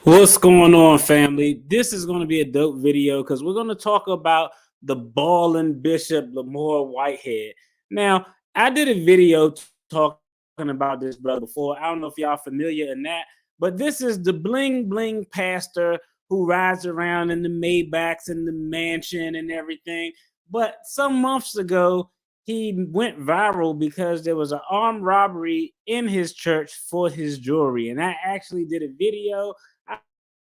What's going on, family? This is going to be a dope video because we're going to talk about the Ballin Bishop Lamor Whitehead. Now, I did a video talking about this brother before. I don't know if y'all familiar in that, but this is the bling bling pastor who rides around in the Maybachs and the mansion and everything. But some months ago, he went viral because there was an armed robbery in his church for his jewelry. And I actually did a video.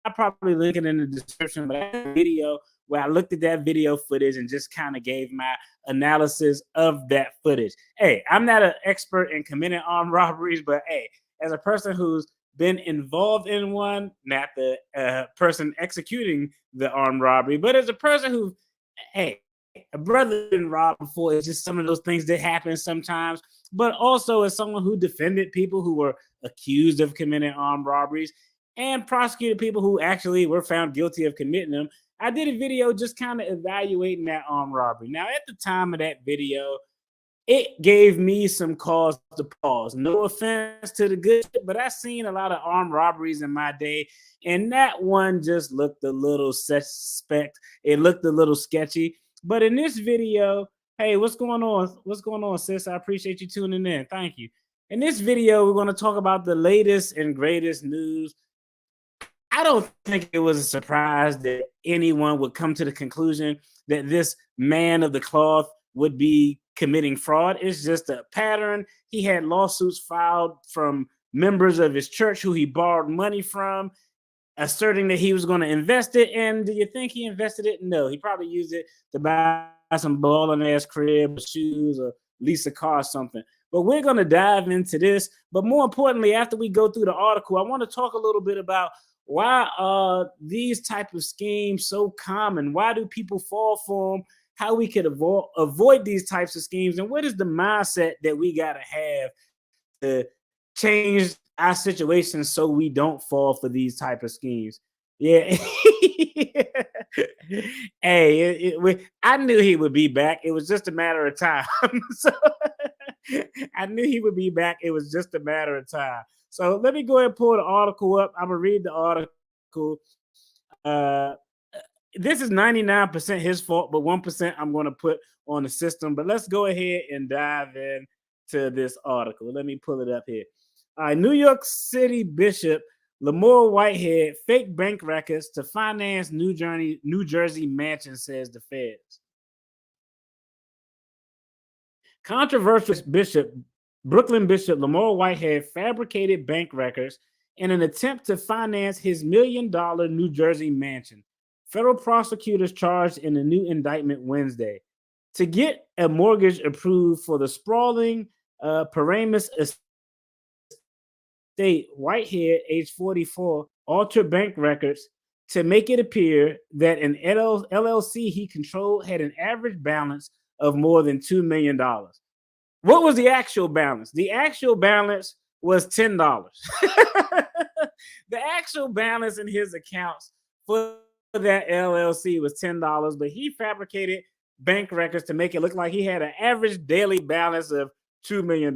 I'll probably link it in the description, but I had a video where I looked at that video footage and just kind of gave my analysis of that footage. Hey, I'm not an expert in committing armed robberies, but hey, as a person who's been involved in one, not the person executing the armed robbery, but as a person who, hey, a brother been robbed before. It's just some of those things that happen sometimes. But also as someone who defended people who were accused of committing armed robberies and prosecuted people who actually were found guilty of committing them, I did a video just kind of evaluating that armed robbery. Now, at the time of that video, it gave me some cause to pause. No offense to the good, but I've seen a lot of armed robberies in my day, and that one just looked a little suspect. It looked a little sketchy. But in this video, hey, what's going on? What's going on, sis? I appreciate you tuning in. Thank you. In this video, we're going to talk about the latest and greatest news. I don't think it was a surprise that anyone would come to the conclusion that this man of the cloth would be committing fraud. It's just a pattern. He had lawsuits filed from members of his church who he borrowed money from, asserting that he was going to invest it. And do you think he invested it? No, he probably used it to buy some Ballin ass crib or shoes or lease a car or something. But we're going to dive into this. But more importantly, after we go through the article, I want to talk a little bit about why are these type of schemes so common? Why do people fall for them? How we could avoid these types of schemes, and what is the mindset that we got to have to change our situation so we don't fall for these type of schemes. Yeah. Hey, I knew he would be back. It was just a matter of time. So I knew he would be back. It was just a matter of time. So let me go ahead and pull the article up. I'm gonna read the article. Uh, this is 99% his fault, but 1% I'm going to put on the system. But let's go ahead and dive into this article. Let me pull it up here. All right, New York City Bishop Lamor Whitehead fake bank records to finance New Jersey mansion, says the feds. Controversial Bishop, Brooklyn Bishop Lamor Whitehead fabricated bank records in an attempt to finance his $1 million New Jersey mansion. Federal prosecutors charged in a new indictment Wednesday. To get a mortgage approved for the sprawling Paramus estate, Whitehead, age 44, altered bank records to make it appear that an LLC he controlled had an average balance of more than $2 million. What was the actual balance? The actual balance was $10. The actual balance in his accounts for that LLC was $10, but he fabricated bank records to make it look like he had an average daily balance of $2 million.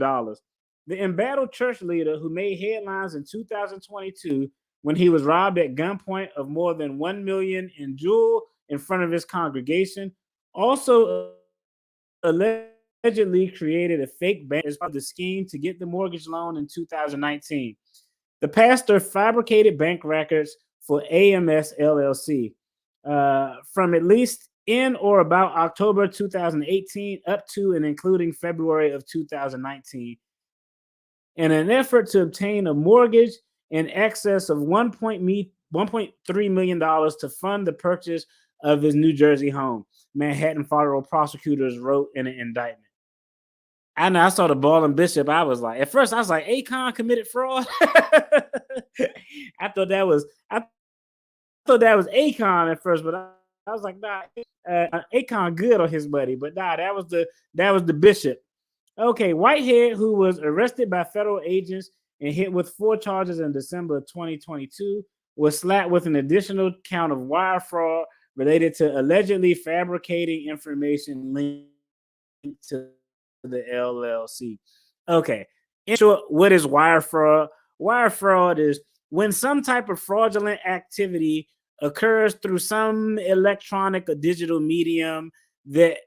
The embattled church leader who made headlines in 2022 when he was robbed at gunpoint of more than $1 million in jewel in front of his congregation also allegedly created a fake bank as part of the scheme to get the mortgage loan in 2019. The pastor fabricated bank records for AMS LLC from at least in or about October 2018 up to and including February of 2019 in an effort to obtain a mortgage in excess of $1.3 million to fund the purchase of his New Jersey home, Manhattan federal prosecutors wrote in an indictment. I know I saw the Ballin Bishop. I was like, at first I was like, Akon committed fraud. I thought that was Akon at first, but I was like, nah, Akon good on his buddy, but nah, that was the bishop. Okay, Whitehead, who was arrested by federal agents and hit with 4 charges in December of 2022, was slapped with an additional count of wire fraud related to allegedly fabricating information linked to the LLC. Okay. In short, what is wire fraud? Wire fraud is when some type of fraudulent activity occurs through some electronic or digital medium that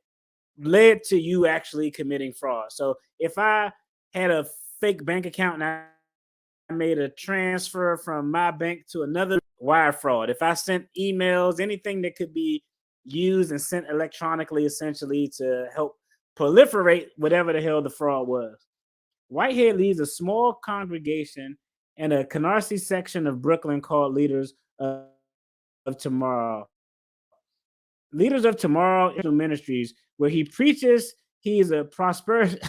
led to you actually committing fraud. So if I had a fake bank account and I made a transfer from my bank to another, wire fraud. If I sent emails, anything that could be used and sent electronically, essentially to help proliferate whatever the hell the fraud was. Whitehead leads a small congregation in a Canarsie section of Brooklyn called Leaders of Tomorrow. Leaders of Tomorrow Ministries, where he preaches he's a prosperity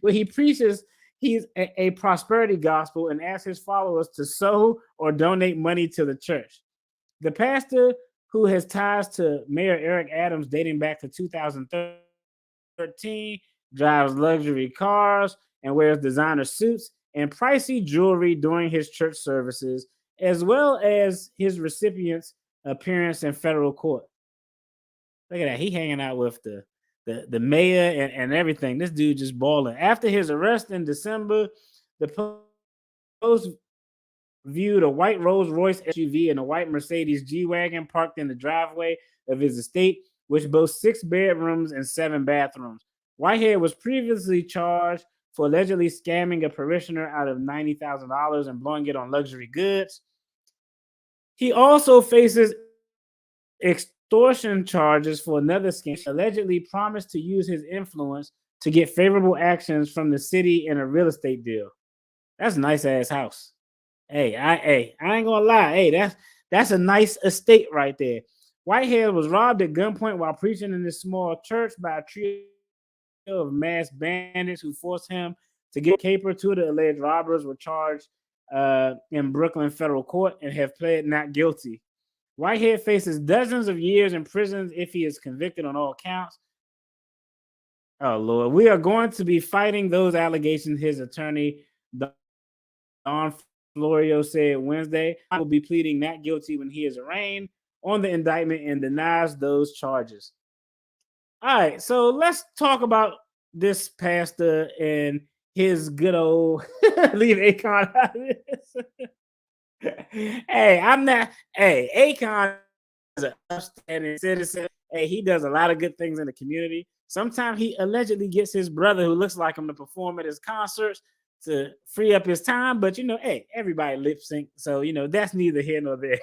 where he preaches he's a prosperity gospel and asks his followers to sow or donate money to the church. The pastor, who has ties to Mayor Eric Adams dating back to 2013, drives luxury cars and wears designer suits and pricey jewelry during his church services, as well as his recipients' appearance in federal court. Look at that. He hanging out with the mayor and everything. This dude just balling. After his arrest in December, the Post viewed a white Rolls Royce SUV and a white Mercedes G-Wagon parked in the driveway of his estate, which boasts 6 bedrooms and 7 bathrooms. Whitehead was previously charged for allegedly scamming a parishioner out of $90,000 and blowing it on luxury goods. He also faces extortion charges for another scam. He allegedly promised to use his influence to get favorable actions from the city in a real estate deal. That's a nice ass house. Hey, I ain't gonna lie. Hey, that's a nice estate right there. Whitehead was robbed at gunpoint while preaching in this small church by a trio of masked bandits who forced him to get caper. 2 of the alleged robbers were charged in Brooklyn federal court and have pled not guilty. Whitehead faces dozens of years in prison if he is convicted on all counts. Oh, Lord. We are going to be fighting those allegations, his attorney, Don Florio, said Wednesday. I will be pleading not guilty when he is arraigned on the indictment and denies those charges. All right, so let's talk about this pastor and his good old leave Akon out of this. Hey, I'm not. Hey, Akon is an upstanding citizen. Hey, he does a lot of good things in the community. Sometimes he allegedly gets his brother, who looks like him, to perform at his concerts to free up his time. But hey, everybody lip sync, so that's neither here nor there.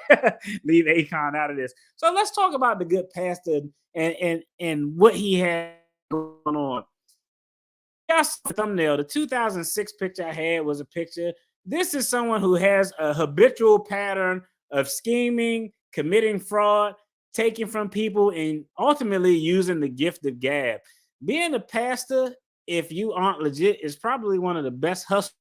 Leave Akon out of this. So let's talk about the good pastor and what he had going on. I saw the thumbnail. The 2006 picture I had was a picture. This is someone who has a habitual pattern of scheming, committing fraud, taking from people, and ultimately using the gift of gab. Being a pastor, if you aren't legit, is probably one of the best hustles.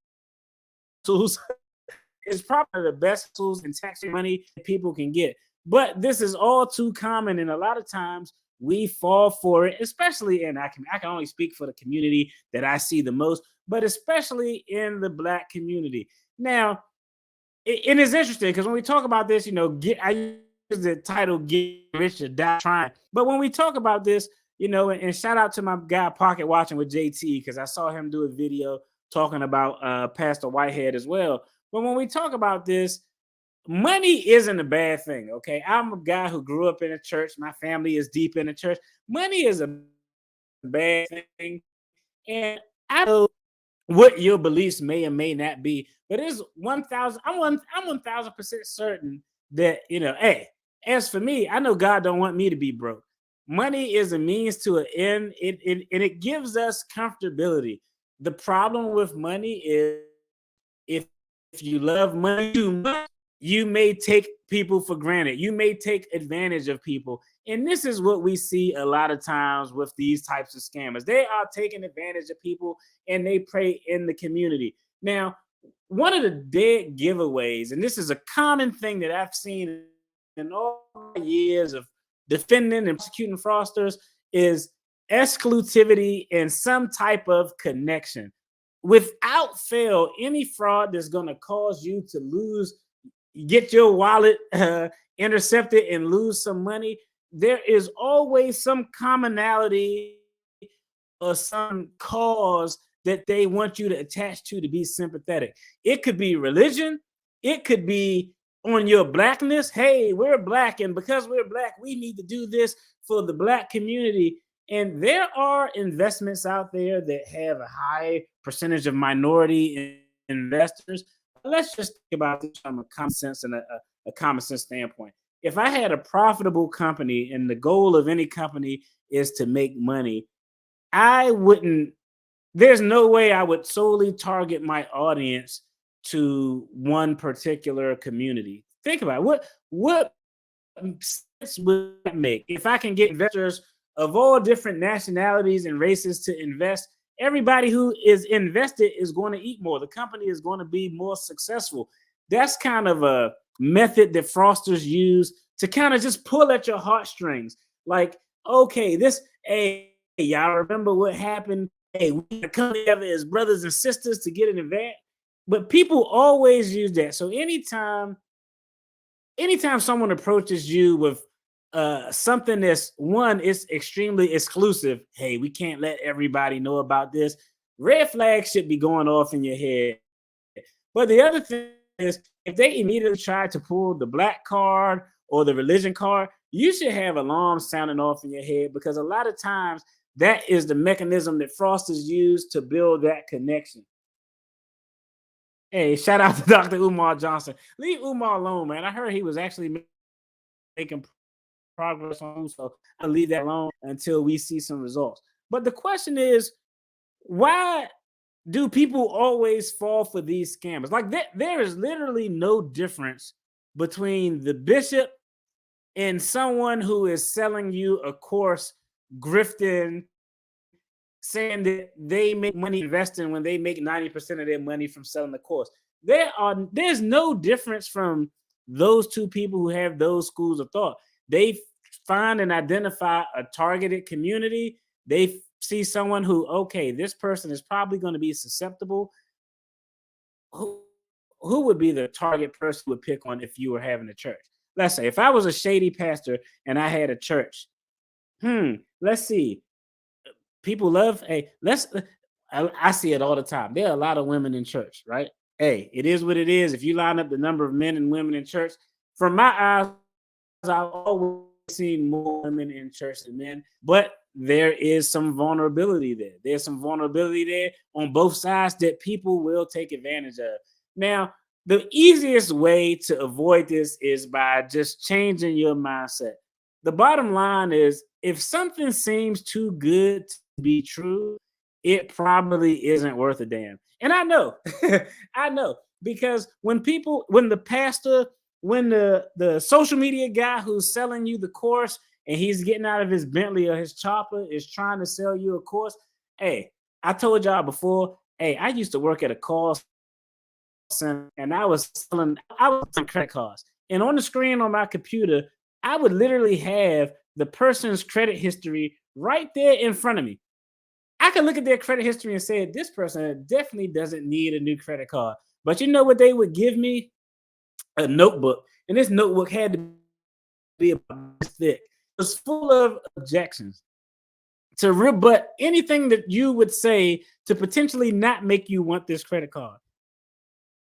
It's probably the best tools in tax money people can get. But this is all too common, and a lot of times we fall for it, especially I can only speak for the community that I see the most, but especially in the Black community. Now, it is interesting because when we talk about this, I use the title "Get Rich or Die Trying," but when we talk about this, and shout out to my guy Pocket Watching with JT, because I saw him do a video talking about Pastor Whitehead as well. But when we talk about this, money isn't a bad thing, okay? I'm a guy who grew up in a church. My family is deep in the church. Money is a bad thing. And I know what your beliefs may or may not be, but it's 1,000. I'm 1,000% certain that, hey, as for me, I know God don't want me to be broke. Money is a means to an end. It gives us comfortability. The problem with money is if you love money too much, you may take people for granted. You may take advantage of people. And this is what we see a lot of times with these types of scammers. They are taking advantage of people and they prey in the community. Now, one of the dead giveaways, and this is a common thing that I've seen in all my years of defending and prosecuting fraudsters, is exclusivity and some type of connection. Without fail, any fraud that's going to cause you to get your wallet intercepted and lose some money, there is always some commonality or some cause that they want you to attach to be sympathetic. It could be religion, It could be on your blackness. Hey, we're black, and because we're black, we need to do this for the black community. And there are investments out there that have a high percentage of minority investors. Let's just think about this from a common sense and a common sense standpoint. If I had a profitable company and the goal of any company is to make money, I wouldn't, there's no way I would solely target my audience to one particular community. Think about it. What sense would that make? If I can get investors of all different nationalities and races to invest, everybody who is invested is going to eat more. The company is going to be more successful. That's kind of a method that fraudsters use to kind of just pull at your heartstrings. Like, okay, hey, y'all remember what happened? Hey, we come together as brothers and sisters to get an event. But people always use that. So anytime someone approaches you with something that's one, it's extremely exclusive. Hey, we can't let everybody know about this. Red flags should be going off in your head. But the other thing is, if they immediately try to pull the black card or the religion card, you should have alarms sounding off in your head, because a lot of times that is the mechanism that fraudsters use to build that connection. Hey, shout out to Dr. Umar Johnson. Leave Umar alone, man. I heard he was actually making progress on, so I'll leave that alone until we see some results. But the question is, why do people always fall for these scammers? Like, there is literally no difference between the bishop and someone who is selling you a course, grifting, saying that they make money investing when they make 90% of their money from selling the course. There's no difference from those two people who have those schools of thought. They find and identify a targeted community. They see someone who, okay, this person is probably going to be susceptible. Who would be the target person you would pick on if you were having a church? Let's say if I was a shady pastor and I had a church. Let's see. People love, hey, I see it all the time. There are a lot of women in church, right? Hey, it is what it is. If you line up the number of men and women in church, from my eyes, I've always seen more women in church than men, but there is some vulnerability there. There's some vulnerability there on both sides that people will take advantage of. Now, the easiest way to avoid this is by just changing your mindset. The bottom line is, if something seems too good to be true, it probably isn't worth a damn. And I know, I know, because when the pastor, when the social media guy who's selling you the course and he's getting out of his Bentley or his chopper is trying to sell you a course, hey, I told y'all before, hey, I used to work at a call center and I was selling credit cards. And on the screen on my computer, I would literally have the person's credit history right there in front of me. I could look at their credit history and say, this person definitely doesn't need a new credit card. But you know what they would give me? A notebook. And this notebook had to be about this thick. It was full of objections to rebut anything that you would say to potentially not make you want this credit card.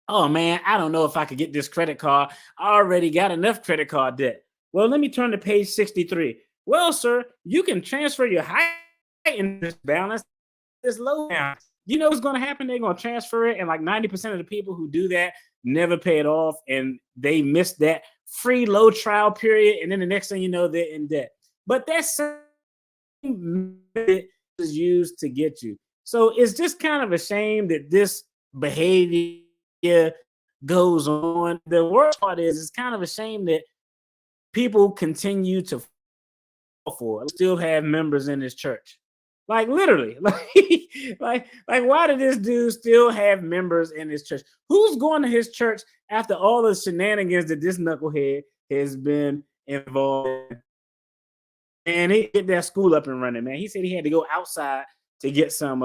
Oh man, I don't know if I could get this credit card. I already got enough credit card debt. Well, let me turn to page 63. Well, sir, you can transfer your high interest balance this low balance. You know what's going to happen? They're going to transfer it, and like 90% of the people who do that never pay it off, and they miss that free low trial period, and then the next thing you know, they're in debt. But that same method is used to get you. So it's just kind of a shame that this behavior goes on. The worst part is, it's kind of a shame that people continue to fall for it. Still have members in this church. Like literally, like why did this dude still have members in his church? Who's going to his church after all the shenanigans that this knucklehead has been involved in? And he get that school up and running, man. He said he had to go outside to get some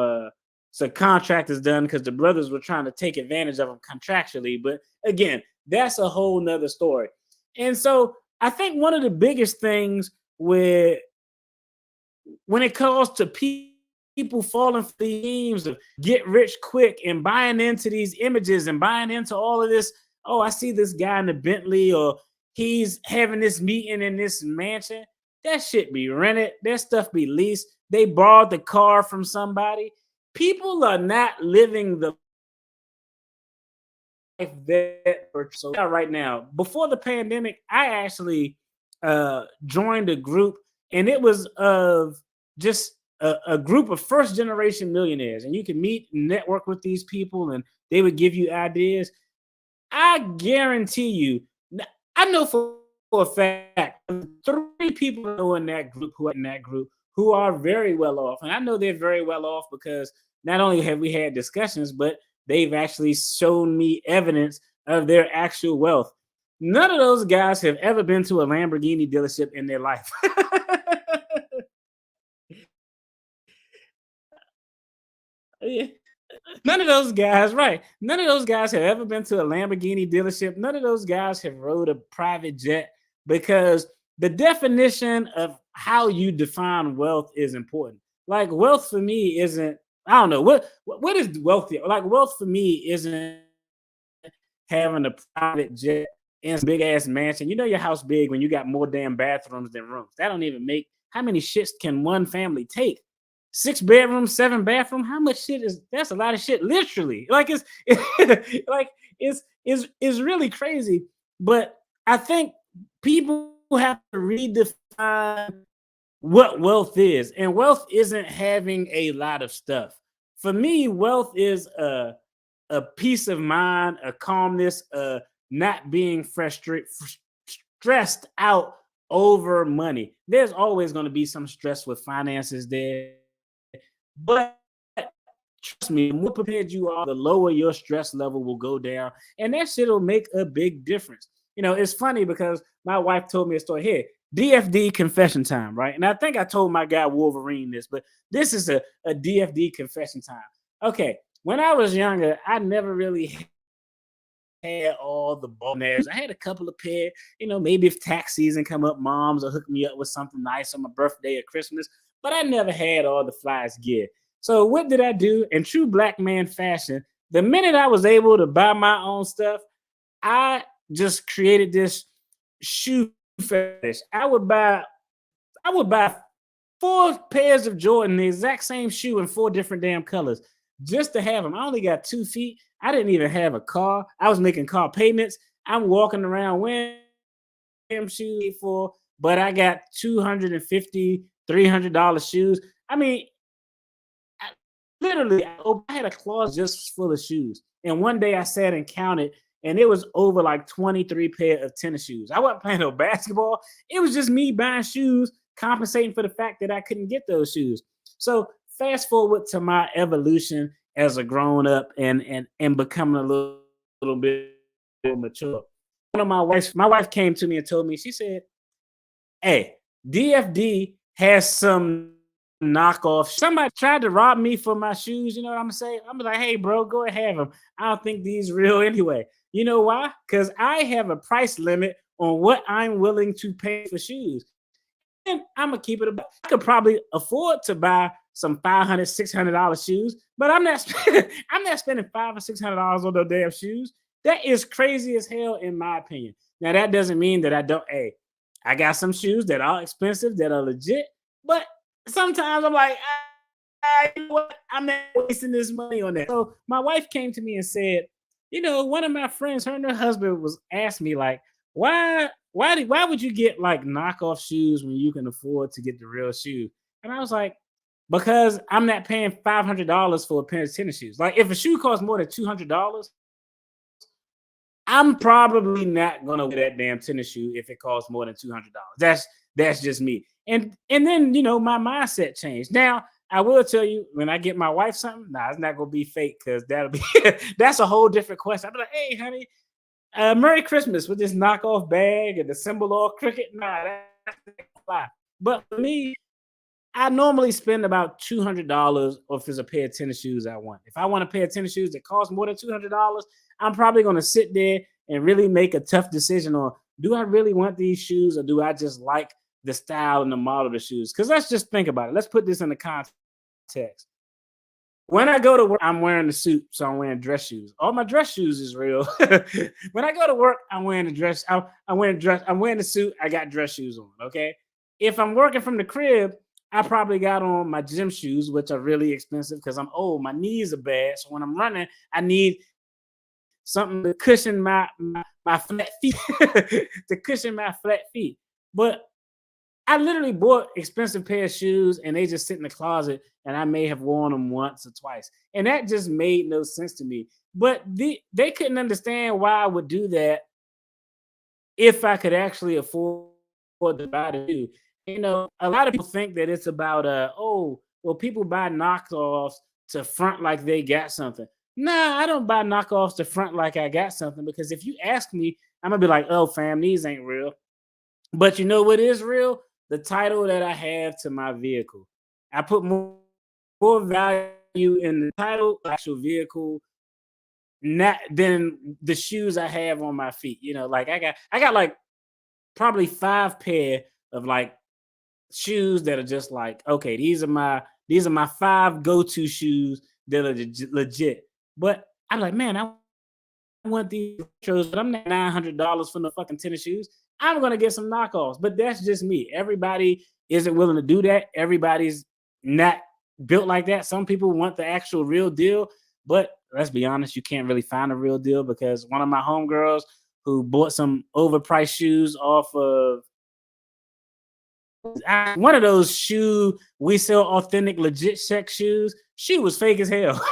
contractors done because the brothers were trying to take advantage of him contractually. But again, that's a whole nother story. And so I think one of the biggest things when it comes to people falling for the schemes of get rich quick and buying into these images and buying into all of this oh, I see this guy in the Bentley, or he's having this meeting in this mansion. That shit be rented. That stuff be leased. They borrowed the car from somebody. People are not living the life that so right now. Before the pandemic, I actually joined a group, and it was of just a group of first generation millionaires, and you can meet and network with these people, and they would give you ideas. I guarantee you, I know for a fact, three people I know in that group who are very well off. And I know they're very well off because not only have we had discussions, but they've actually shown me evidence of their actual wealth. None of those guys have ever been to a Lamborghini dealership in their life. Yeah. None of those guys, right? None of those guys have ever been to a Lamborghini dealership. None of those guys have rode a private jet, because the definition of how you define wealth is important. Like wealth for me isn't, I don't know what is wealth here? Like wealth for me isn't having a private jet in a big ass mansion. You know your house big when you got more damn bathrooms than rooms. That don't even make, how many shits can one family take? 6 bedrooms, 7 bathroom. How much shit is, that's a lot of shit, literally. Like it's like it's really crazy. But I think people have to redefine what wealth is. And wealth isn't having a lot of stuff. For me, wealth is a peace of mind, a calmness, not being stressed out over money. There's always going to be some stress with finances there, but trust me, the more prepared you are, the lower your stress level will go down, and that shit will make a big difference. You know, it's funny because my wife told me a story here. DFD confession time, right? And I think I told my guy Wolverine this, but this is a DFD confession time. Okay, when I was younger, I never really had all the ballionaires. I had a couple of pair, you know, maybe if tax season come up, moms will hook me up with something nice on my birthday or Christmas, but I never had all the flyest gear. So what did I do? In true black man fashion, the minute I was able to buy my own stuff, I just created this shoe fetish. I would buy 4 pairs of Jordan, the exact same shoe in 4 different damn colors, just to have them. I only got 2 feet. I didn't even have a car. I was making car payments. I'm walking around wearing them shoes for, but I got 250, $300 shoes. I mean, I, literally, I had a closet just full of shoes. And one day I sat and counted, and it was over like 23 pair of tennis shoes. I wasn't playing no basketball. It was just me buying shoes, compensating for the fact that I couldn't get those shoes. So fast forward to my evolution as a grown up, and becoming a little bit more mature. One of my wife came to me and told me, she said, hey, DFD has some knockoff. Somebody tried to rob me for my shoes. You know what I'm gonna say? I'm like, hey, bro, go ahead, have them. I don't think these real anyway. You know why? Because I have a price limit on what I'm willing to pay for shoes. And I'm gonna keep it about. I could probably afford to buy some $500, $600 shoes, but I'm not spending, I'm not spending $500 or $600 on those damn shoes. That is crazy as hell, in my opinion. Now that doesn't mean that I don't. Hey, I got some shoes that are expensive, that are legit, but sometimes I'm like, you know what? I'm not wasting this money on that. So my wife came to me and said, you know, one of my friends, her and her husband was asked me like, why would you get like knockoff shoes when you can afford to get the real shoe? And I was like, because I'm not paying $500 for a pair of tennis shoes. Like if a shoe costs more than $200, I'm probably not gonna wear that damn tennis shoe if it costs more than $200. That's just me. And then you know my mindset changed. Now I will tell you, when I get my wife something, nah, it's not gonna be fake, because that'll be that's a whole different question. I'll be like, hey, honey, Merry Christmas with this knockoff bag and the symbol all cricket. Nah, that's fine. But for me, I normally spend about $200 if it's a pair of tennis shoes I want. If I want a pair of tennis shoes that cost more than $200, I'm probably going to sit there and really make a tough decision on, do I really want these shoes, or do I just like the style and the model of the shoes? Because let's just think about it. Let's put this in the context. When I go to work, I'm wearing the suit, so I'm wearing dress shoes. All my dress shoes is real. When I go to work, I'm wearing the dress. I'm wearing dress. I'm wearing the suit. I got dress shoes on. Okay. If I'm working from the crib, I probably got on my gym shoes, which are really expensive because I'm old. My knees are bad, so when I'm running, I need something to cushion my flat feet, to cushion my flat feet. But I literally bought expensive pair of shoes and they just sit in the closet and I may have worn them once or twice. And that just made no sense to me. But they couldn't understand why I would do that if I could actually afford to buy the shoe. You know, a lot of people think that it's about oh, well, people buy knockoffs to front like they got something. Nah, I don't buy knockoffs to front like I got something because if you ask me, I'm gonna be like, oh fam, these ain't real. But you know what is real? The title that I have to my vehicle. I put more value in the title, actual vehicle, not than the shoes I have on my feet. You know, like I got like probably 5 pair of like shoes that are just like, okay, these are my 5 go-to shoes that are legit. But I'm like, man, I want these retros, but I'm not $900 for no fucking tennis shoes. I'm gonna get some knockoffs, but that's just me. Everybody isn't willing to do that. Everybody's not built like that. Some people want the actual real deal, but let's be honest, you can't really find a real deal because one of my homegirls who bought some overpriced shoes off of one of those shoe we sell authentic legit check shoes. She was fake as hell.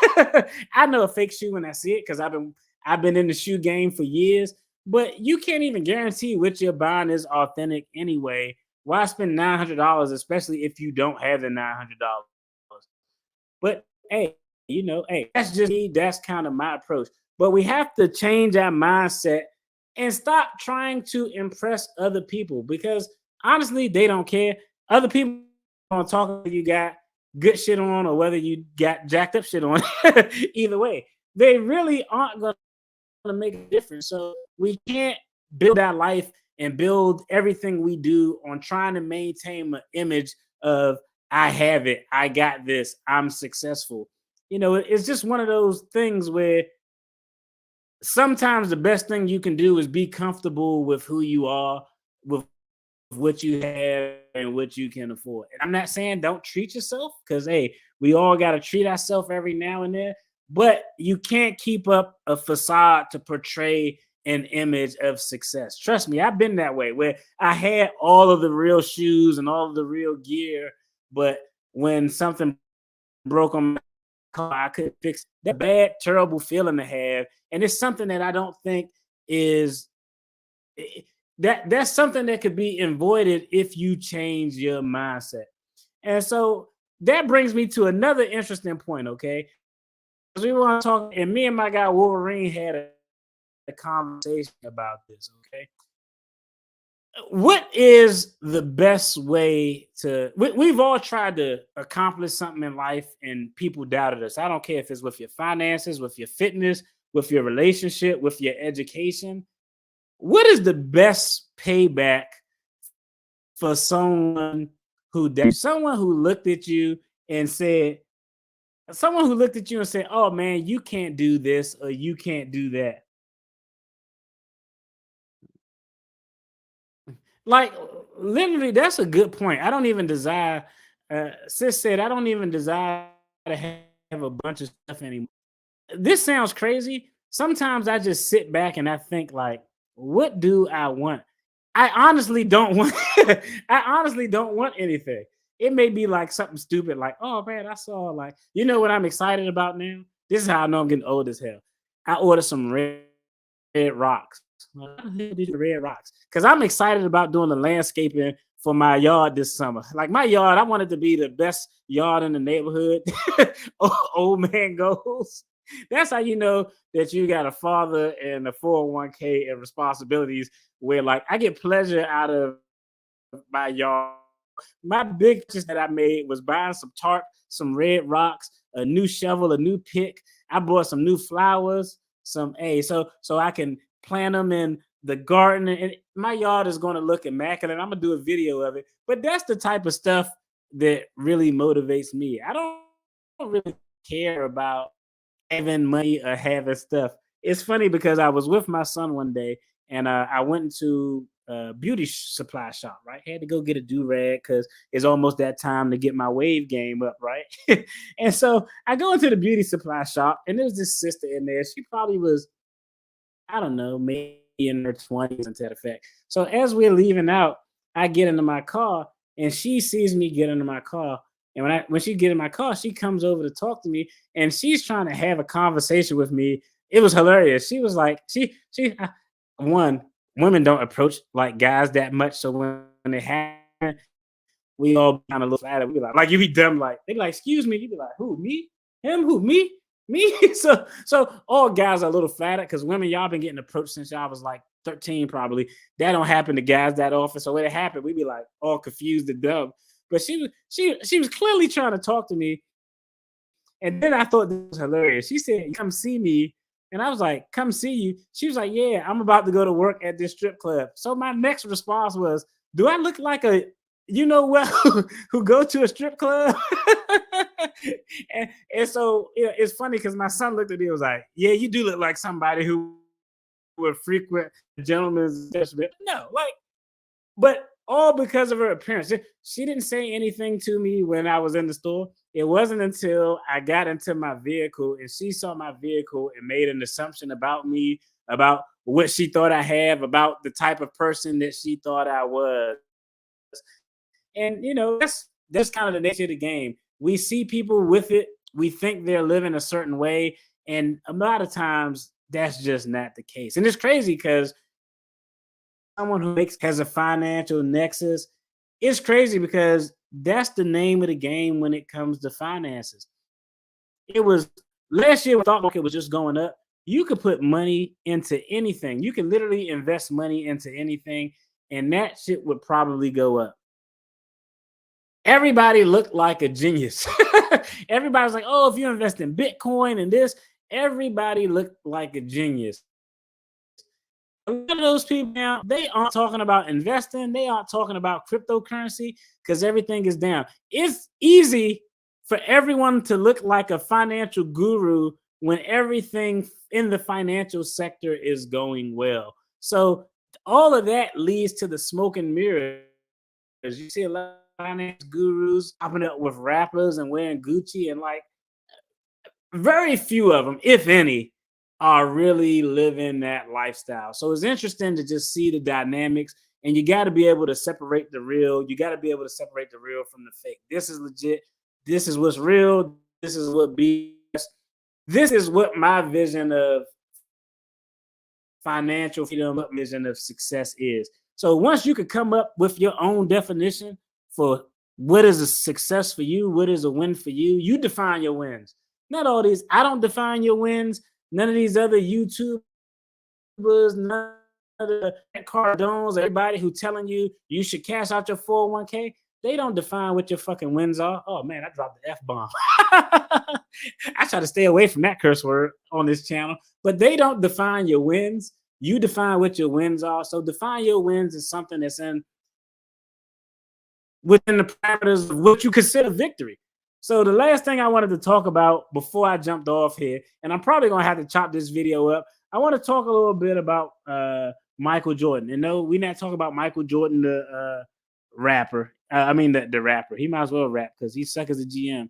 I know a fake shoe when I see it because I've been in the shoe game for years. But you can't even guarantee what you're buying is authentic anyway. Why spend $900, especially if you don't have the $900? But hey, hey, that's just me. That's kind of my approach. But we have to change our mindset and stop trying to impress other people because honestly, they don't care. Other people don't talk whether you got good shit on or whether you got jacked up shit on. Either way, they really aren't going to make a difference. So we can't build our life and build everything we do on trying to maintain an image of I have it, I got this, I'm successful. It's just one of those things where sometimes the best thing you can do is be comfortable with who you are, with what you have and what you can afford. And I'm not saying don't treat yourself because hey, we all got to treat ourselves every now and then, but you can't keep up a facade to portray an image of success. Trust me, I've been that way where I had all of the real shoes and all of the real gear, but when something broke on my car, I couldn't fix that bad, terrible feeling to have. And it's something that I don't think is that's something that could be avoided if you change your mindset. And so that brings me to another interesting point, okay? Because we want to talk, and me and my guy Wolverine had a conversation about this, okay? What is the best way to we've all tried to accomplish something in life and people doubted us. I don't care if it's with your finances, with your fitness, with your relationship, with your education. What is the best payback for someone who looked at you and said, oh man, you can't do this or you can't do that? Like literally, that's a good point. I don't even desire. Sis said, I don't even desire to have a bunch of stuff anymore. This sounds crazy. Sometimes I just sit back and I think like, what do I want? I honestly don't want I honestly don't want anything. It may be like something stupid, like, oh man, I saw like, what I'm excited about now? This is how I know I'm getting old as hell. I ordered some red rocks. Like, how the hell did you red rocks? Because I'm excited about doing the landscaping for my yard this summer. Like my yard, I want it to be the best yard in the neighborhood. Old man goes. That's how you know that you got a father and a 401k and responsibilities where like I get pleasure out of my yard. My big purchase that I made was buying some tarp, some red rocks, a new shovel, a new pick. I bought some new flowers, so I can plant them in the garden, and my yard is going to look immaculate. I'm gonna do a video of it, but that's the type of stuff that really motivates me. I don't really care about having money or having stuff. It's funny because I was with my son one day and I went to a beauty supply shop, right? Had to go get a do rag because it's almost that time to get my wave game up, right? And so I go into the beauty supply shop and there's this sister in there. She probably was, I don't know, maybe in her 20s into that effect. So as we're leaving out, I get into my car and she sees me get into my car. And when she get in my car, she comes over to talk to me and she's trying to have a conversation with me. It was hilarious. She was like, one, women don't approach like guys that much. So when they happen, we all kind of look at it. We be like you be dumb, like they be like, excuse me. You be like, who, me? Him? Who, me? Me? So all guys are a little flattered because women, y'all been getting approached since y'all was like 13, probably. That don't happen to guys that often. So when it happened, we be like all confused and dumb. But she was clearly trying to talk to me. And then I thought this was hilarious. She said, come see me. And I was like, come see you. She was like, yeah, I'm about to go to work at this strip club. So my next response was, do I look like a you know what who go to a strip club? And so it's funny because my son looked at me and was like, yeah, you do look like somebody who would frequent gentlemen's establishment. No, like, but all because of her appearance. She didn't say anything to me when I was in the store. It wasn't until I got into my vehicle and she saw my vehicle and made an assumption about me, about what she thought I have, about the type of person that she thought I was. And that's kind of the nature of the game. We see people with it, we think they're living a certain way, and a lot of times that's just not the case. And it's crazy because someone who makes has a financial nexus, it's crazy because that's the name of the game when it comes to finances. It was last year when the stock market was just going up. You could put money into anything. You can literally invest money into anything, and that shit would probably go up. Everybody looked like a genius. Everybody was like, oh, if you invest in Bitcoin and this, everybody looked like a genius. A lot of those people now, they aren't talking about investing. They aren't talking about cryptocurrency because everything is down. It's easy for everyone to look like a financial guru when everything in the financial sector is going well. So all of that leads to the smoke and mirrors. You see a lot of finance gurus popping up with rappers and wearing Gucci, and like very few of them, if any, are really living that lifestyle. So it's interesting to just see the dynamics, and you got to be able to separate the real. You got to be able to separate the real from the fake. This is legit. This is what's real. This is what BS. This is what my vision of financial freedom, what vision of success is. So once you could come up with your own definition for what is a success for you, what is a win for you, you define your wins. Not all these. I don't define your wins. None of these other YouTubers, none of the Cardones, everybody who telling you you should cash out your 401k, they don't define what your fucking wins are. Oh man, I dropped the F bomb. I try to stay away from that curse word on this channel, but they don't define your wins. You define what your wins are. So define your wins as something that's in within the parameters of what you consider victory. So the last thing I wanted to talk about before I jumped off here, and I'm probably gonna have to chop this video up. I want to talk a little bit about Michael Jordan. And no, we're not talking about Michael Jordan, the rapper. I mean the rapper. He might as well rap because he suck as a GM.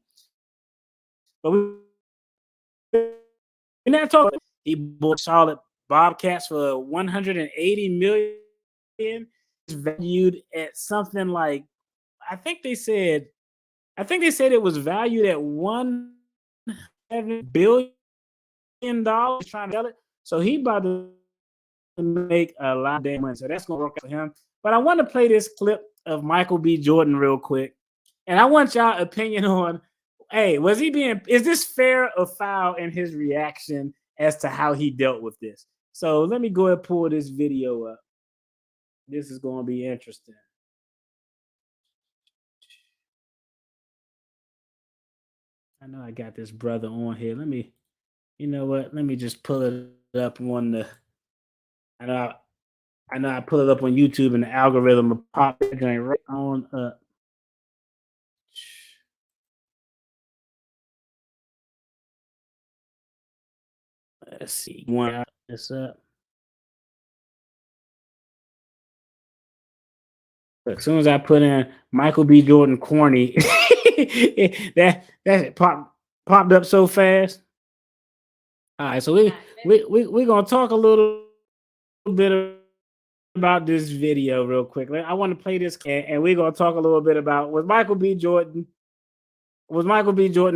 But we're not talking. He bought Charlotte Bobcats for 180 million. It's valued at something like I think they said it was valued at $1.7 billion trying to sell it. So he about to make a lot of damn money. So that's gonna work out for him. But I want to play this clip of Michael B. Jordan real quick. And I want y'all opinion on, hey, is this fair or foul in his reaction as to how he dealt with this? So let me go ahead and pull this video up. This is going to be interesting. I know I got this brother on here. You know what? Let me just pull it up on the. I know, I pull it up on YouTube and the algorithm will pop it right on up. Let's see. One this up. As soon as I put in Michael B. Jordan corny, that popped up so fast. All right, so we're gonna talk a little bit about this video real quick. I want to play this, and we're gonna talk a little bit about was Michael B. Jordan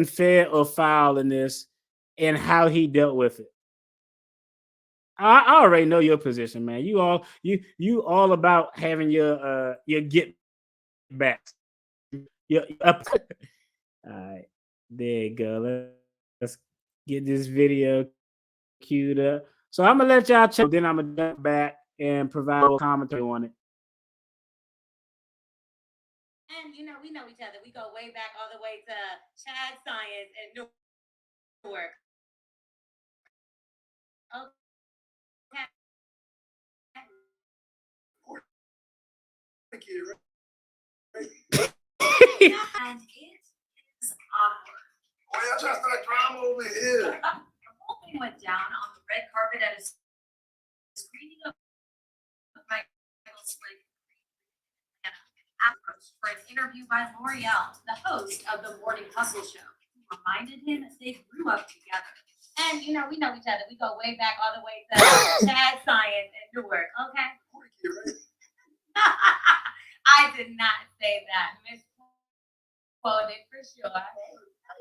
fair or foul in this, and how he dealt with it. I already know your position, man. You all about having your get back. Your up. All right, there you go. Let's get this video queued up. So I'm gonna let y'all check. Then I'm gonna jump back and provide a little commentary on it. And we know each other. We go way back all the way to Chad Science and Newark. Okay. Thank you. And it is awkward. Oh, y'all trying to start drama over here. The whole thing went down on the red carpet at a screening of Michael's approach for an interview by L'Oreal, the host of the Morning Hustle Show, who reminded him they grew up together. And we know each other. We go way back all the way to Chad Science and Newark. Okay. I did not say that. Misquoted for sure.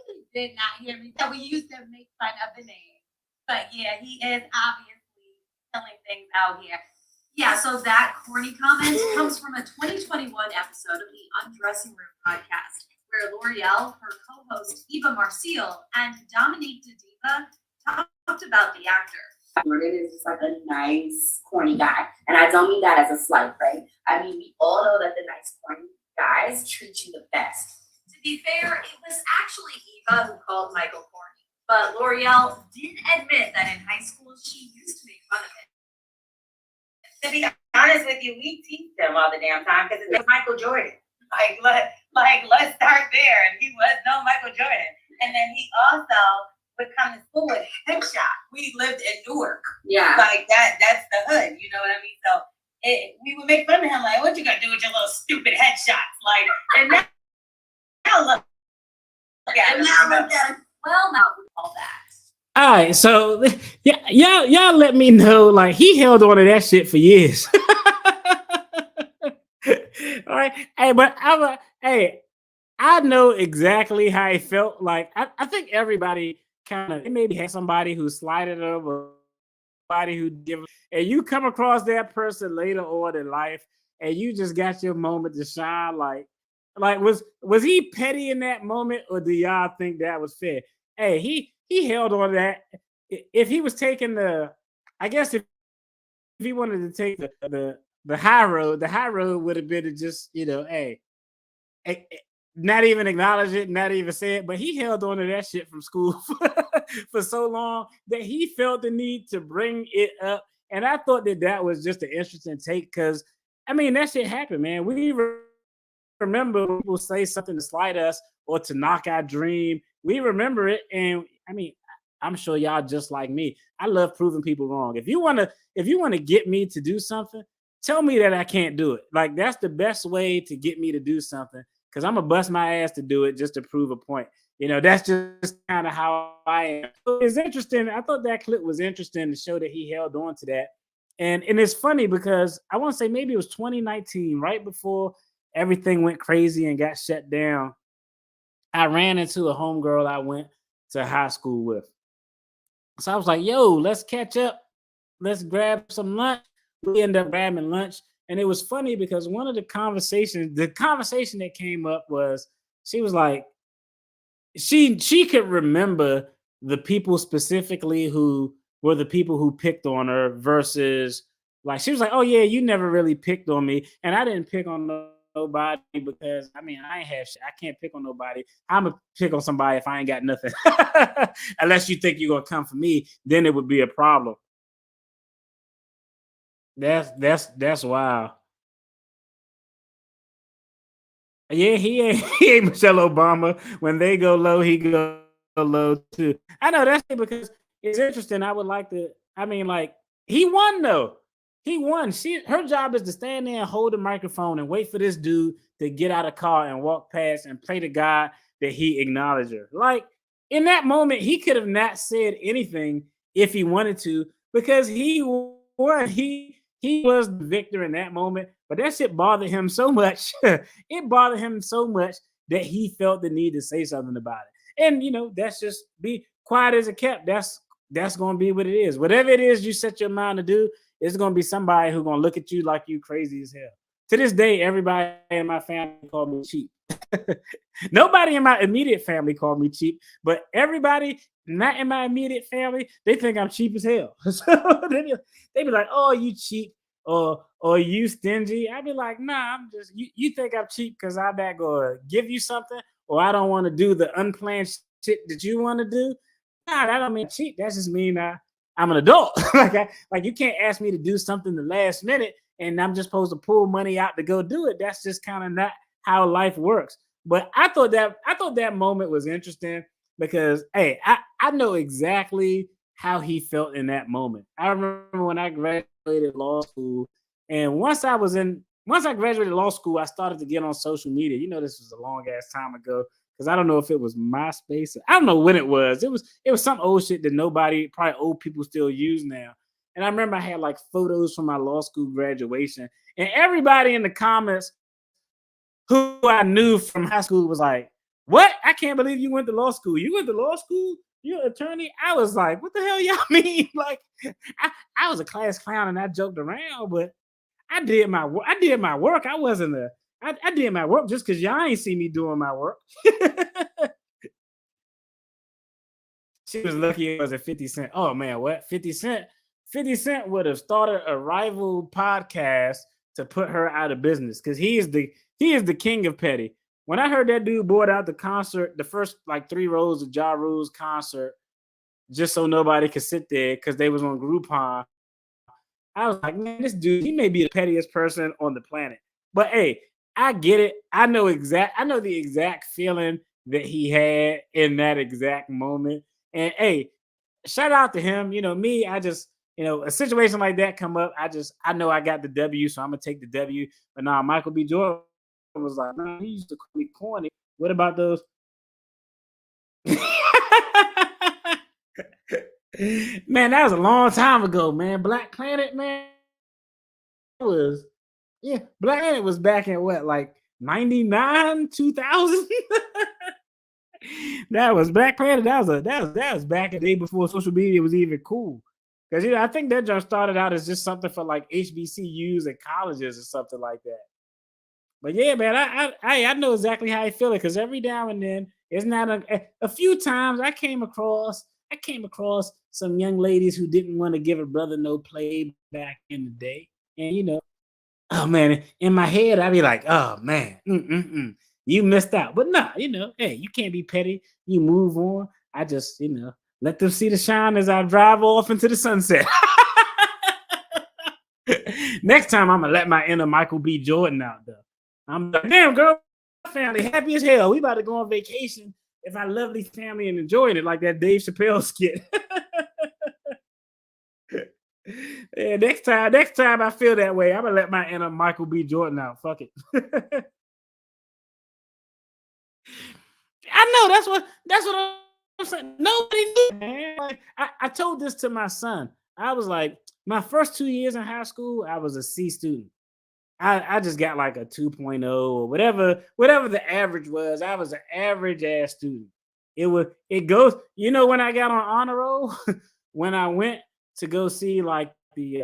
You did not hear me. So we used to make fun of the name. But yeah, he is obviously killing things out here. Yeah, so that corny comment comes from a 2021 episode of the Undressing Room podcast, where L'Oreal, her co-host Eva Marcille, and Dominique DeDiva talked about the actor. Jordan is just like a nice, corny guy. And I don't mean that as a slight, right? I mean, we all know that the nice, corny guys treat you the best. To be fair, it was actually Eva who called Michael corny. But L'Oreal did admit that in high school she used to make fun of him. To be honest with you, we teach them all the damn time because it's Michael Jordan. Let's start there. And he was no Michael Jordan. And then he also would come to school with headshot. We lived in Newark. Yeah. Like that's the hood. You know what I mean? So we would make fun of him like, what you gonna do with your little stupid headshots? Like, and now look at him. Well, not with all that. All right, so yeah, y'all let me know. Like he held on to that shit for years. All right, hey, but I know exactly how he felt. Like I think everybody kind of maybe had somebody who slighted them or somebody who give, and you come across that person later on in life, and you just got your moment to shine. Like was he petty in that moment, or do y'all think that was fair? Hey, he held on to that. If he was taking I guess if he wanted to take the high road would have been to just hey, not even acknowledge it, not even say it. But he held on to that shit from school for so long that he felt the need to bring it up. And I thought that was just an interesting take because I mean that shit happened, man. We remember when people say something to slight us or to knock our dream. We remember it, and I mean, I'm sure y'all just like me. I love proving people wrong. If you wanna get me to do something, tell me that I can't do it. Like that's the best way to get me to do something because I'm gonna bust my ass to do it just to prove a point. That's just kind of how I am. So it's interesting. I thought that clip was interesting to show that he held on to that. And it's funny because I want to say maybe it was 2019, right before everything went crazy and got shut down. I ran into a homegirl I went to high school with. So I was like, yo, let's catch up. Let's grab some lunch. We ended up grabbing lunch. And it was funny because one of the conversation that came up was she was like, she could remember the people specifically who were the people who picked on her versus like she was like, oh yeah, you never really picked on me. And I didn't pick on nobody because I mean I ain't have shit. I can't pick on nobody. I'm gonna pick on somebody if I ain't got nothing. Unless you think you're gonna come for me, then it would be a problem. That's wild. Yeah, he ain't Michelle Obama. When they go low, he go low too. I know that's because it's interesting. I would like to. I mean, like he won though. He won. Her job is to stand there and hold the microphone and wait for this dude to get out of the car and walk past and pray to God that he acknowledged her. Like in that moment, he could have not said anything if he wanted to because he won. He was the victor in that moment, but that shit bothered him so much. It bothered him so much that he felt the need to say something about it. And that's just be quiet as a kept. That's gonna be what it is. Whatever it is you set your mind to do, it's gonna be somebody who's gonna look at you like you crazy as hell. To this day, everybody in my family called me cheap. Nobody in my immediate family called me cheap, but everybody not in my immediate family, they think I'm cheap as hell. So they be like, "Oh, you cheap," or "You stingy." I be like, "Nah, I'm just you think I'm cheap because I'm not gonna give you something, or I don't want to do the unplanned shit that you want to do. Nah, that don't mean cheap. That just mean I'm an adult. like you can't ask me to do something the last minute, and I'm just supposed to pull money out to go do it. That's just kind of not how life works." But I thought that moment was interesting because hey, I know exactly how he felt in that moment. I remember when I graduated law school, and once I graduated law school, I started to get on social media. This was a long ass time ago because I don't know if it was MySpace. I don't know when it was. It was some old shit that probably old people still use now. And I remember I had like photos from my law school graduation, and everybody in the comments who I knew from high school was like, "What? I can't believe you went to law school. You went to law school? You're an attorney?" I was like, "What the hell y'all mean?" Like, I was a class clown and I joked around, but I did my work. I did my work. I did my work just because y'all ain't see me doing my work. She was lucky it wasn't 50 Cent. Oh man, what? 50 Cent? 50 Cent would have started a rival podcast to put her out of business because he is the king of petty. When I heard that dude bought out the concert, the first like 3 rows of Ja Rule's concert, just so nobody could sit there because they was on Groupon, I was like, man, this dude, he may be the pettiest person on the planet. But hey, I get it. I know the exact feeling that he had in that exact moment. And hey, shout out to him. Me, I just, a situation like that come up. I know I got the W, so I'm gonna take the W. But nah, Michael B. Jordan was like, man, he used to call me corny. What about those? Man, that was a long time ago, man. Black Planet, man, was Black Planet was back in what, like 99, 2000? That was Black Planet. That was back in the day before social media was even cool. Because I think that just started out as just something for like HBCUs and colleges or something like that. But yeah, man, I know exactly how I feel it because every now and then, it's not a few times I came across some young ladies who didn't want to give a brother no play back in the day, and oh man, in my head I'd be like, oh man, you missed out. But nah, hey, you can't be petty. You move on. I just let them see the shine as I drive off into the sunset. Next time I'm gonna let my inner Michael B. Jordan out though. I'm like, damn girl, family happy as hell. We about to go on vacation with my lovely family and enjoying it like that Dave Chappelle skit. Yeah, next time I feel that way, I'm gonna let my inner Michael B. Jordan out. Fuck it. I know that's what I'm saying. Nobody knew, man. Like I told this to my son. I was like, my first 2 years in high school, I was a C student. I just got like a 2.0 or whatever the average was. I was an average ass student. It goes, when I got on honor roll, when I went to go see like the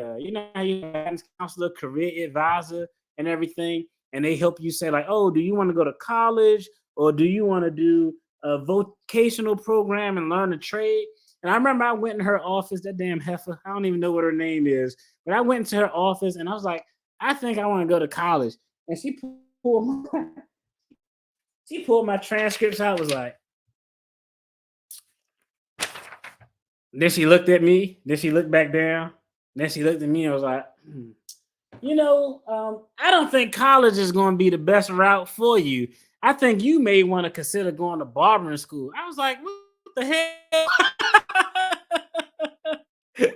how you guidance counselor, career advisor, and everything, and they help you say like, oh, do you want to go to college or do you want to do a vocational program and learn a trade? And I remember I went in her office, that damn heifer, I don't even know what her name is, but I went into her office and I was like, I think I want to go to college. And she pulled my transcripts out, was like, then she looked at me, then she looked back down, then she looked at me and was like, I don't think college is going to be the best route for you. I think you may want to consider going to barbering school. I was like, what the hell? Dude,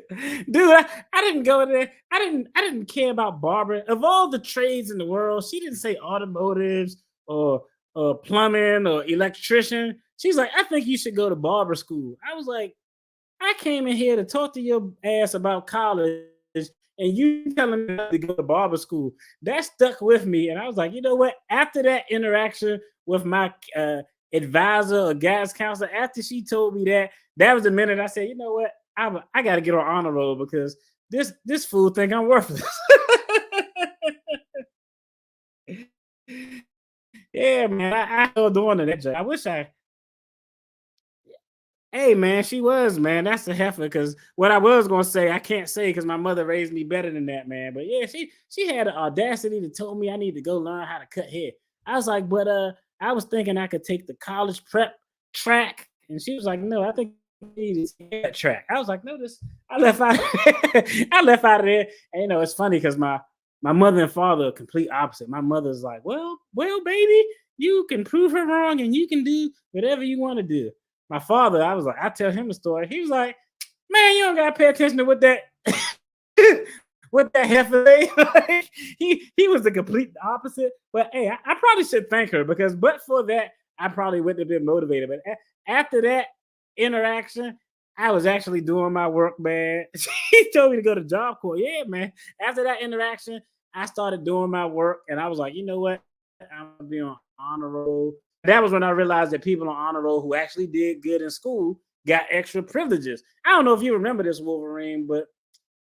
I didn't go there. I didn't care about Barbara. Of all the trades in the world, she didn't say automotives or plumbing or electrician. She's like, I think you should go to barber school. I was like, I came in here to talk to your ass about college, and you telling me to go to barber school. That stuck with me, and I was like, you know what? After that interaction with my advisor or guidance counselor, after she told me that, that was the minute I said, you know what? I got to get on honor roll because this fool think I'm worthless. Yeah, man, I held on to that job. I wish I Hey man, she was, man. That's a heifer. Because what I was gonna say, I can't say because my mother raised me better than that, man. But yeah, she had the audacity to tell me I need to go learn how to cut hair. I was like, but I was thinking I could take the college prep track, and she was like, no, I think you need to take that track. I was like, no, this I left out. I left out of there, and you know it's funny because my mother and father are complete opposite. My mother's like, well, baby, you can prove her wrong, and you can do whatever you want to do. My father, I was like, I tell him a story. He was like, man, you don't gotta pay attention to what that what that heifer say. Like, he was the complete opposite. But hey, I probably should thank her because but for that, I probably wouldn't have been motivated. But after that interaction, I was actually doing my work, man. He told me to go to job corps. Yeah, man. After that interaction, I started doing my work, and I was like, you know what? I'm gonna be on honor roll. That was when I realized that people on honor roll who actually did good in school got extra privileges. I don't know if you remember this, Wolverine, but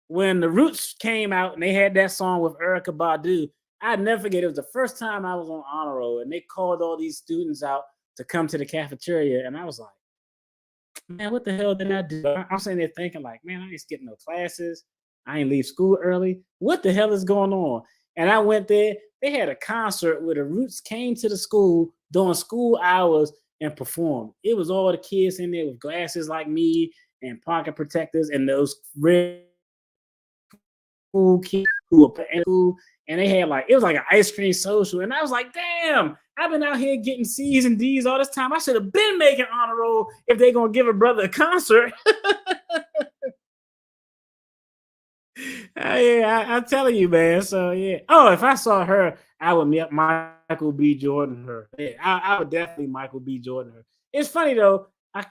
when the Roots came out and they had that song with Erica Badu, I'd never forget. It was the first time I was on honor roll, and they called all these students out to come to the cafeteria, and I was like, man, what the hell did I do? I'm sitting there thinking, like, man, I ain't skipping no classes. I ain't leave school early. What the hell is going on? And I went there. They had a concert where the Roots came to the school during school hours and performed. It was all the kids in there with glasses like me and pocket protectors and those red cool kids who were in school. And they had like, it was like an ice cream social. And I was like, damn, I've been out here getting C's and D's all this time. I should have been making honor roll if they're going to give a brother a concert. Yeah, I'm telling you, man. So yeah. Oh, if I saw her, I would meet Michael B. Jordan her. Yeah, I would definitely Michael B. Jordan her. It's funny though. I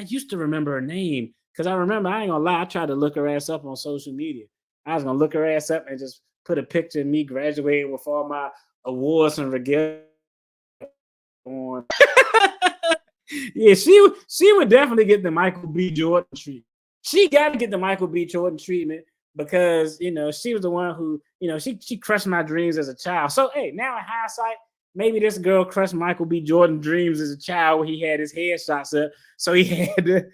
used to remember her name because I remember I ain't gonna lie. I tried to look her ass up on social media. I was gonna look her ass up and just put a picture of me graduating with all my awards and regalia on. Yeah, she would definitely get the Michael B. Jordan treatment. She got to get the Michael B. Jordan treatment because you know she was the one who she crushed my dreams as a child. So hey, now in hindsight, maybe this girl crushed Michael B. Jordan dreams as a child when he had his headshots up. So he had to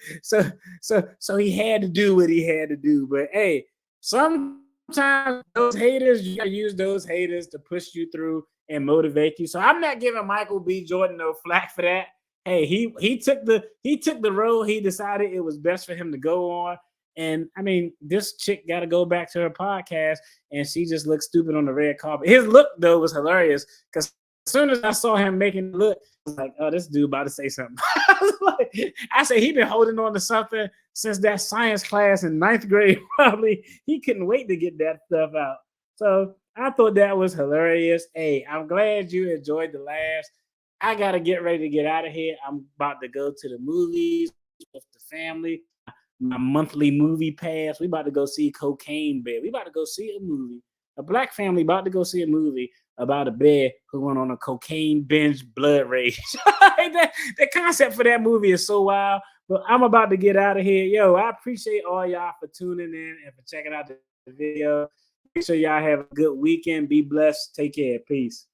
so he had to do what he had to do. But hey, sometimes those haters, you gotta use those haters to push you through and motivate you. So I'm not giving Michael B. Jordan no flack for that. Hey, he took the road he decided it was best for him to go on. And I mean, this chick got to go back to her podcast, and she just looked stupid on the red carpet. His look though was hilarious because as soon as I saw him making the look, I was like, "Oh, this dude about to say something." I said he been holding on to something since that science class in ninth grade. Probably he couldn't wait to get that stuff out. So I thought that was hilarious. Hey, I'm glad you enjoyed the laughs. I gotta get ready to get out of here. I'm about to go to the movies with the family. My monthly movie pass. We about to go see Cocaine Bear. We about to go see a movie. A black family about to go see a movie about a bear who went on a cocaine binge blood rage. The concept for that movie is so wild. But I'm about to get out of here. Yo, I appreciate all y'all for tuning in and for checking out the video. Make sure y'all have a good weekend. Be blessed. Take care. Peace.